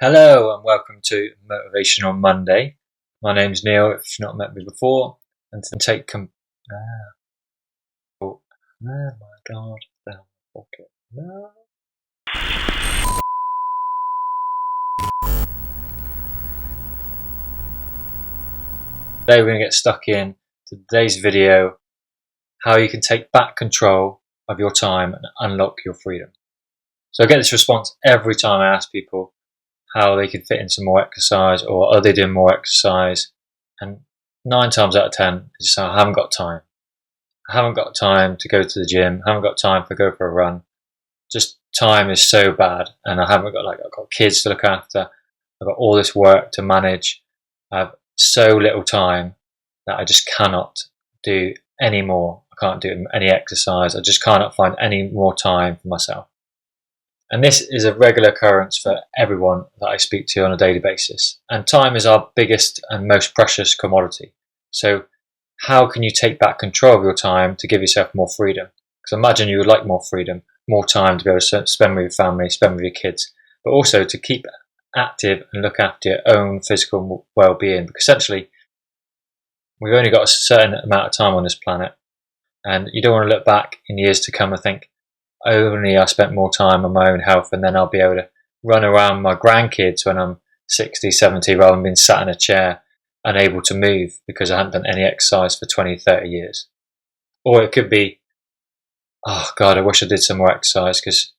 Hello and welcome to Motivational Monday. My name's Neil, if you've not met me before, and to take oh my god, okay. No. Today we're going to get stuck in to today's video, how you can take back control of your time and unlock your freedom. So I get this response every time I ask people how they can fit in some more exercise, or are they doing more exercise, and 9 times out of 10 is I haven't got time. I haven't got time to go to the gym, I haven't got time to go for a run. Just time is so bad, and I've got kids to look after, I've got all this work to manage, I have so little time that I just cannot do any more. I can't do any exercise, I just cannot find any more time for myself. And this is a regular occurrence for everyone that I speak to on a daily basis. And time is our biggest and most precious commodity. So how can you take back control of your time to give yourself more freedom? Because imagine you would like more freedom, more time to be able to spend with your family, spend with your kids, but also to keep active and look after your own physical well-being. Because essentially, we've only got a certain amount of time on this planet, and you don't want to look back in years to come and think, only I spent more time on my own health, and then I'll be able to run around my grandkids when I'm 60, 70, rather than being sat in a chair, unable to move because I haven't done any exercise for 20, 30 years. Or it could be, oh God, I wish I did some more exercise because,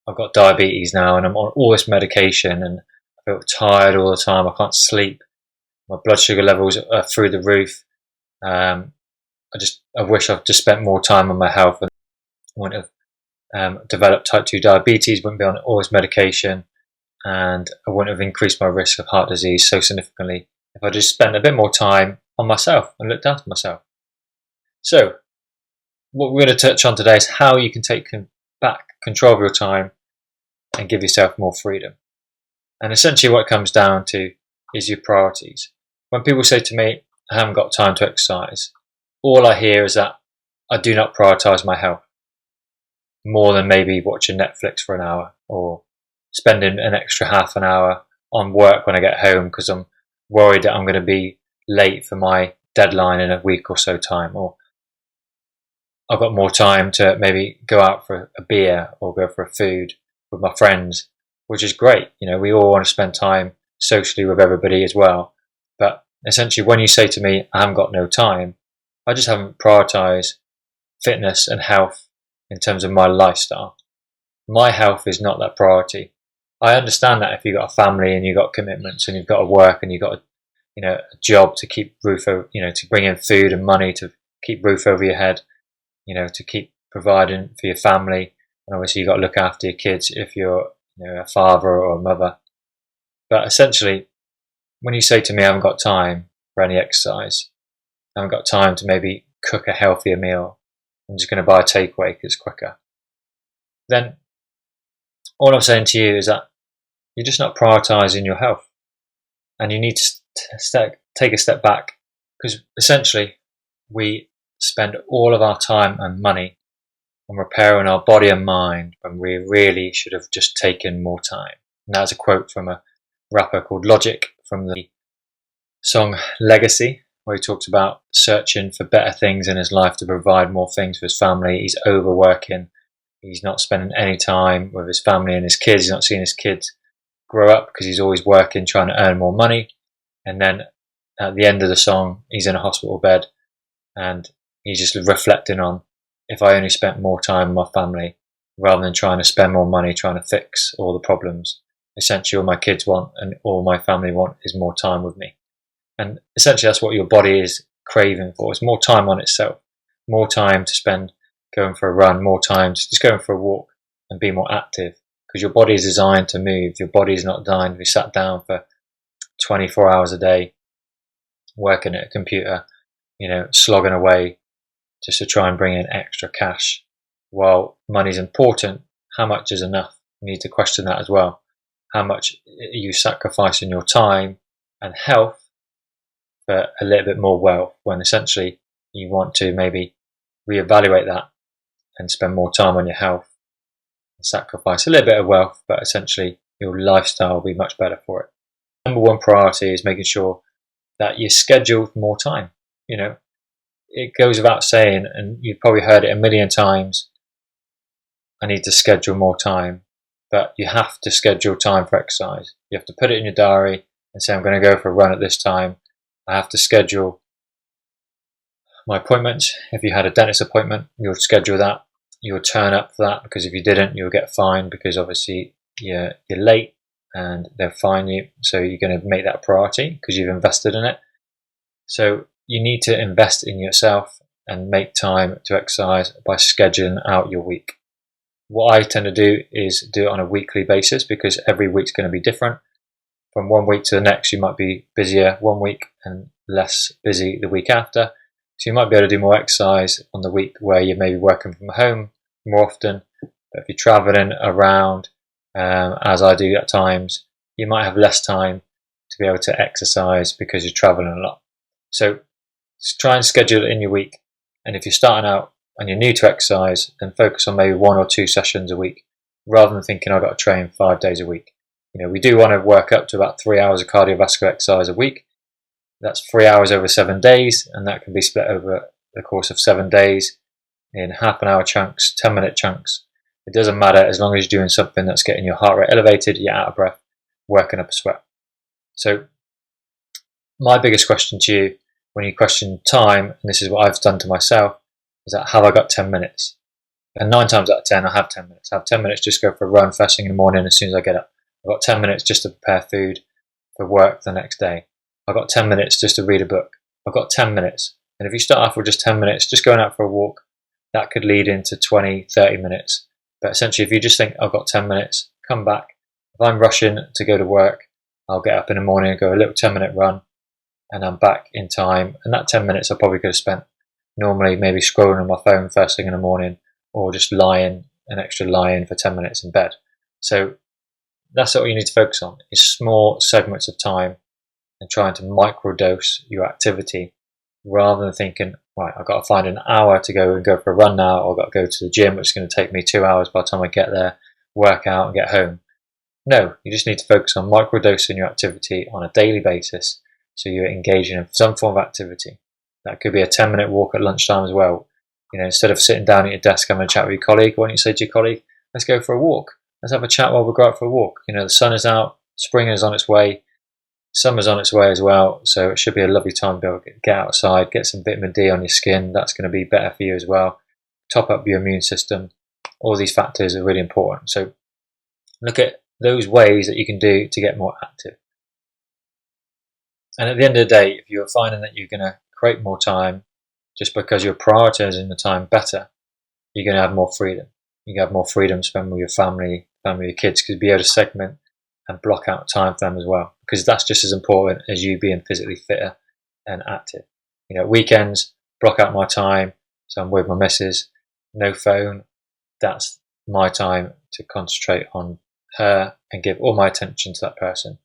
I've got diabetes now and I'm on all this medication and I feel tired all the time. I can't sleep. My blood sugar levels are through the roof. I wish I'd just spent more time on my health, and I wouldn't have developed type 2 diabetes, wouldn't be on all this medication, and I wouldn't have increased my risk of heart disease so significantly if I just spent a bit more time on myself and looked after myself. So what we're going to touch on today is how you can take back control of your time and give yourself more freedom. And essentially what it comes down to is your priorities. When people say to me, I haven't got time to exercise, all I hear is that I do not prioritise my health more than maybe watching Netflix for an hour or spending an extra half an hour on work when I get home because I'm worried that I'm going to be late for my deadline in a week or so time, or I've got more time to maybe go out for a beer or go for a food with my friends, which is great. We all want to spend time socially with everybody as well. But essentially when you say to me, I haven't got no time, I just haven't prioritised fitness and health in terms of my lifestyle. My health is not that priority. I understand that if you've got a family and you've got commitments and you've got to work and you've got a job to keep roof over, to bring in food and money to keep roof over your head, to keep providing for your family, and obviously you've got to look after your kids if you're a father or a mother. But essentially, when you say to me I haven't got time for any exercise, I haven't got time to maybe cook a healthier meal, I'm just going to buy a takeaway because it's quicker, then all I'm saying to you is that you're just not prioritising your health, and you need to take a step back, because essentially we spend all of our time and money on repairing our body and mind when we really should have just taken more time. And that's a quote from a rapper called Logic from the song Legacy, where he talks about searching for better things in his life to provide more things for his family. He's overworking, he's not spending any time with his family and his kids, he's not seeing his kids grow up because he's always working, trying to earn more money. And then at the end of the song, he's in a hospital bed and he's just reflecting on, if I only spent more time with my family rather than trying to spend more money trying to fix all the problems. Essentially all my kids want and all my family want is more time with me. And essentially that's what your body is craving for. It's more time on itself, more time to spend going for a run, more time to just going for a walk and be more active, because your body is designed to move. Your body is not designed to be sat down for 24 hours a day working at a computer, slogging away just to try and bring in extra cash. While money's important, how much is enough? You need to question that as well. How much are you sacrificing your time and health for a little bit more wealth, when essentially you want to maybe reevaluate that and spend more time on your health and sacrifice a little bit of wealth, but essentially your lifestyle will be much better for it. Number one priority is making sure that you schedule more time. You know, it goes without saying, and you've probably heard it a million times, I need to schedule more time. But you have to schedule time for exercise. You have to put it in your diary and say, I'm going to go for a run at this time. I have to schedule my appointments. If you had a dentist appointment, you'll schedule that. You'll turn up for that, because if you didn't, you'll get fined, because obviously you're late and they'll fine you. So you're going to make that a priority because you've invested in it. So you need to invest in yourself and make time to exercise by scheduling out your week. What I tend to do is do it on a weekly basis, because every week's going to be different. From one week to the next, you might be busier one week and less busy the week after. So you might be able to do more exercise on the week where you may be working from home more often. But if you're traveling around, as I do at times, you might have less time to be able to exercise because you're traveling a lot. So try and schedule it in your week. And if you're starting out and you're new to exercise, then focus on maybe 1 or 2 sessions a week, rather than thinking I've got to train 5 days a week. You know, we do want to work up to about 3 hours of cardiovascular exercise a week. That's 3 hours over 7 days, and that can be split over the course of 7 days in half-an-hour chunks, 10-minute chunks. It doesn't matter, as long as you're doing something that's getting your heart rate elevated, you're out of breath, working up a sweat. So my biggest question to you when you question time, and this is what I've done to myself, is that have I got 10 minutes? And 9 times out of 10, I have 10 minutes. I have 10 minutes just to go for a run first thing in the morning as soon as I get up. I've got 10 minutes just to prepare food for work the next day. I've got 10 minutes just to read a book. I've got 10 minutes. And if you start off with just 10 minutes, just going out for a walk, that could lead into 20, 30 minutes. But essentially, if you just think, I've got 10 minutes, come back. If I'm rushing to go to work, I'll get up in the morning and go a little 10-minute run, and I'm back in time. And that 10 minutes I probably could have spent normally maybe scrolling on my phone first thing in the morning, or just lying for 10 minutes in bed. So that's what you need to focus on, is small segments of time and trying to microdose your activity, rather than thinking, right, I've got to find an hour to go for a run now, or I've got to go to the gym, which is going to take me 2 hours by the time I get there, work out and get home. No, you just need to focus on microdosing your activity on a daily basis, so you're engaging in some form of activity. That could be a 10-minute walk at lunchtime as well. You know, instead of sitting down at your desk having a chat with your colleague, why don't you say to your colleague, let's go for a walk. Let's have a chat while we go out for a walk. You know, the sun is out, spring is on its way, summer's on its way as well, so it should be a lovely time to be able to get outside, get some vitamin D on your skin. That's going to be better for you as well. Top up your immune system. All these factors are really important. So look at those ways that you can do to get more active. And at the end of the day, if you're finding that you're going to create more time just because you're prioritizing the time better, you're going to have more freedom. You can have more freedom to spend with your family, your kids, because you'll be able to segment and block out time for them as well, because that's just as important as you being physically fitter and active. You know, weekends, block out my time, so I'm with my missus, no phone. That's my time to concentrate on her and give all my attention to that person.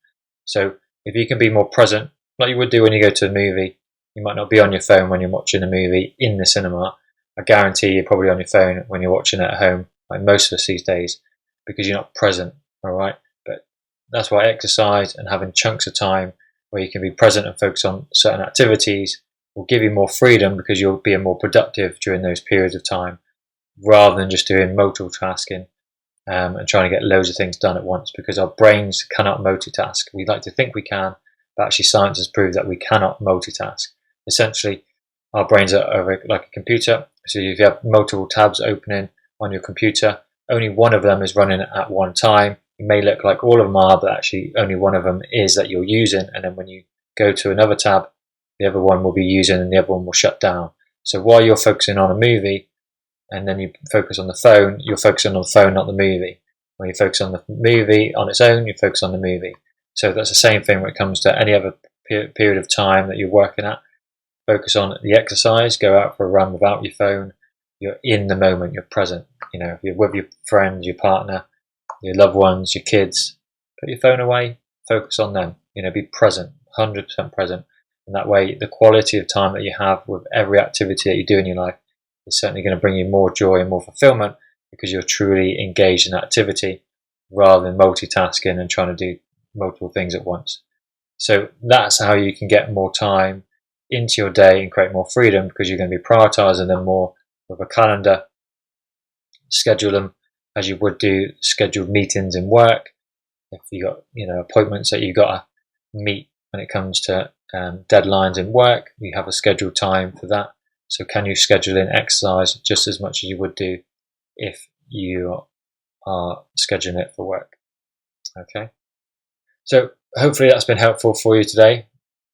So if you can be more present, like you would do when you go to a movie, you might not be on your phone when you're watching a movie in the cinema. I guarantee you're probably on your phone when you're watching it at home, like most of us these days, because you're not present, all right? But that's why exercise and having chunks of time where you can be present and focus on certain activities will give you more freedom, because you'll be more productive during those periods of time, rather than just doing multitasking and trying to get loads of things done at once, because our brains cannot multitask. We like to think we can, but actually science has proved that we cannot multitask. Essentially, our brains are like a computer. So if you have multiple tabs opening on your computer, only one of them is running at one time. It may look like all of them are, but actually only one of them is that you're using. And then when you go to another tab, the other one will be using and the other one will shut down. So while you're focusing on a movie and then you focus on the phone, you're focusing on the phone, not the movie. When you focus on the movie on its own, you focus on the movie. So that's the same thing when it comes to any other period of time that you're working at. Focus on the exercise, go out for a run without your phone. You're in the moment, you're present. You know, if you're with your friends, your partner, your loved ones, your kids, put your phone away, focus on them. You know, be present, 100% present. And that way, the quality of time that you have with every activity that you do in your life is certainly going to bring you more joy and more fulfillment, because you're truly engaged in that activity. rather than multitasking and trying to do multiple things at once. So that's how you can get more time into your day and create more freedom, because you're going to be prioritizing them more with a calendar. Schedule them as you would do scheduled meetings in work. If you got appointments that you got to meet when it comes to deadlines in work, you have a scheduled time for that. So can you schedule in exercise just as much as you would do if you are scheduling it for work? Okay, so hopefully that's been helpful for you today.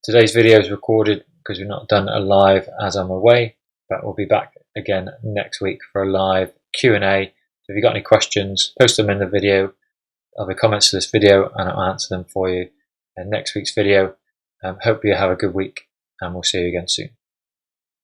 Today's video is recorded because we've not done a live as I'm away, but we'll be back again next week for a live Q&A. If you've got any questions, post them in the video, or the comments to this video, and I'll answer them for you in next week's video. Hope you have a good week, and we'll see you again soon.